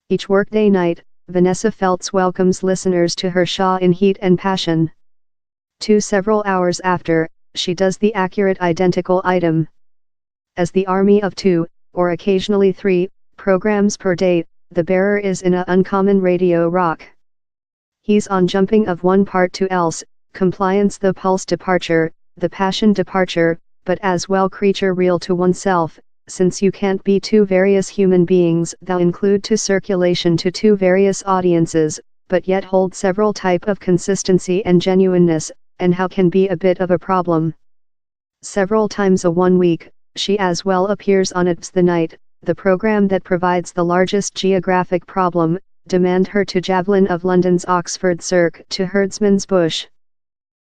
Each workday night, Vanessa Feltz welcomes listeners to her show in heat and passion. Several hours after, she does the accurate identical item. As the army of 2, or occasionally 3, programs per day, the bearer is in a uncommon radio rock. He's on jumping of one part to else, compliance the pulse departure, the passion departure, but as well creature real to oneself, since you can't be two various human beings that include to circulation to two various audiences, but yet hold several type of consistency and genuineness, and how can be a bit of a problem. Several times a 1 week, she as well appears on It's the Night, the program that provides the largest geographic problem, demand her to Javelin of London's Oxford Cirque to Herdsman's Bush.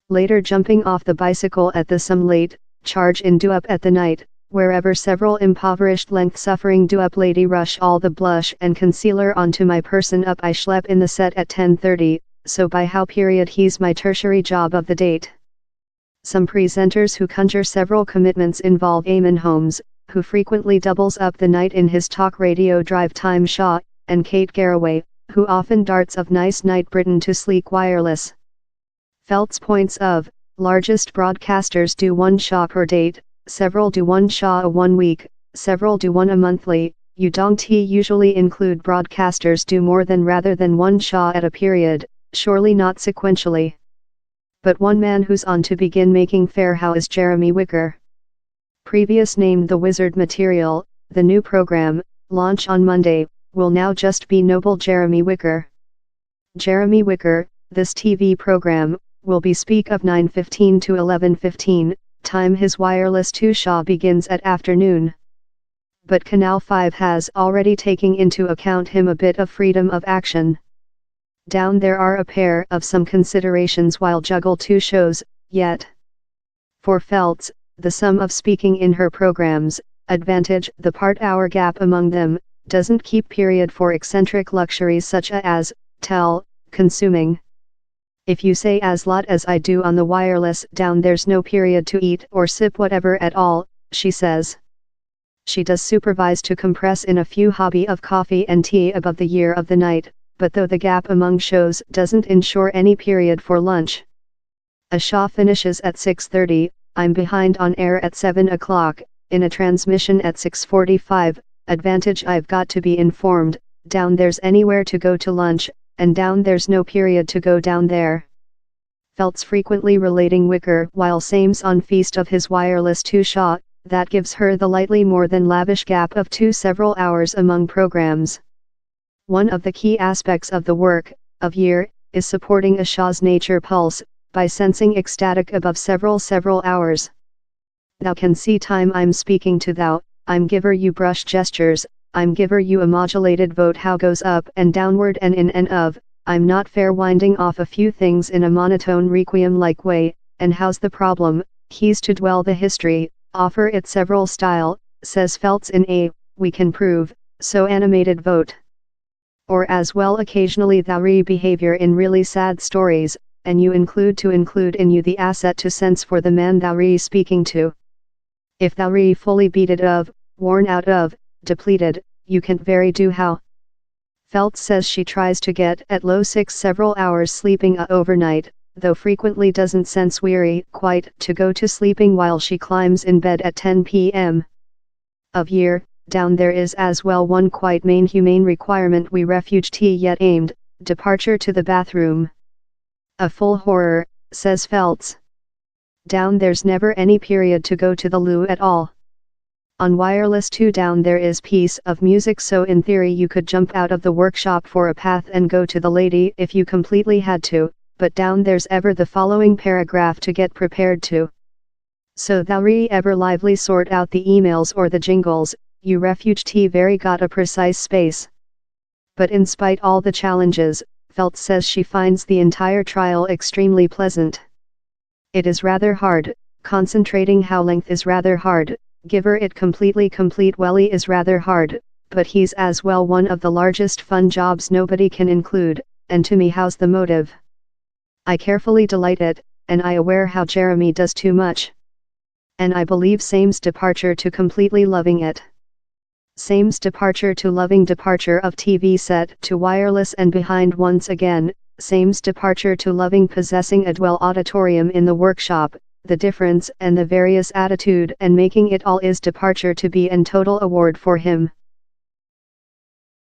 Later jumping off the bicycle at the some late, charge in Do Up at the Night, wherever several impoverished length-suffering Do Up lady rush all the blush and concealer onto my person up I schlep in the set at 10:30, so by how period he's my tertiary job of the date. Some presenters who conjure several commitments involve Eamon Holmes, who frequently doubles up the night in his talk radio drive time show, and Kate Garraway, who often darts of Nice Night Britain to sleek wireless. Feltz points of, largest broadcasters do one show per date, several do one show a 1 week, several do one a monthly, you don't usually include broadcasters do more than rather than one show at a period, surely not sequentially. But one man who's on to begin making fair how is Jeremy Wicker. Previous named The Wizard Material, the new program, launch on Monday, will now just be Noble Jeremy Wicker. Jeremy Wicker, this TV program, will be speak of 9:15 to 11:15, time his wireless 2 show begins at afternoon. But Canal 5 has already taken into account him a bit of freedom of action. Down there are a pair of some considerations while juggle 2 shows, yet. For Feltz, the sum of speaking in her programs, advantage the part-hour gap among them, doesn't keep period for eccentric luxuries such as, consuming. If you say as lot as I do on the wireless down there's no period to eat or sip whatever at all, she says. She does supervise to compress in a few hobby of coffee and tea above the year of the night, but though the gap among shows doesn't ensure any period for lunch. A show finishes at 6:30, I'm behind on air at 7 o'clock, in a transmission at 6:45, advantage I've got to be informed, down there's anywhere to go to lunch, and down there's no period to go down there. Feltz frequently relating Wicker while same's on feast of his wireless 2 show, that gives her the lightly more than lavish gap of 2 several hours among programs. One of the key aspects of the work, of year, is supporting a show's nature pulse, by sensing ecstatic above several hours. Thou can see time I'm speaking to thou, I'm giver you brush gestures, I'm giver you a modulated vote how goes up and downward and in and of, I'm not fair winding off a few things in a monotone requiem-like way, and how's the problem, he's to dwell the history, offer it several style, says Feltz in a, we can prove, so animated vote. Or as well occasionally thou behavior in really sad stories, and you include in you the asset to sense for the man thou speaking to. If thou fully beated of, worn out of, depleted, you can't very do how. Feltz says she tries to get at low 6 several hours sleeping overnight, though frequently doesn't sense weary quite to go to sleeping while she climbs in bed at 10 p.m. of year. Down there is as well one quite main humane requirement we refuge yet aimed, departure to the bathroom. A full horror, says Feltz. Down there's never any period to go to the loo at all. On wireless 2 down there is piece of music so in theory you could jump out of the workshop for a path and go to the lady if you completely had to, but down there's ever the following paragraph to get prepared to. So thou ever lively sort out the emails or the jingles, you refuge very got a precise space. But in spite all the challenges, Feltz says she finds the entire trial extremely pleasant. It is rather hard, concentrating how length is rather hard, giver it completely complete welly is rather hard, but he's as well one of the largest fun jobs nobody can include, and to me how's the motive? I carefully delight it, and I aware how Jeremy does too much. And I believe same's departure to completely loving it. Same's departure to loving departure of TV set to wireless and behind once again, Same's departure to loving possessing a dwell auditorium in the workshop, the difference and the various attitude and making it all is departure to be and total award for him.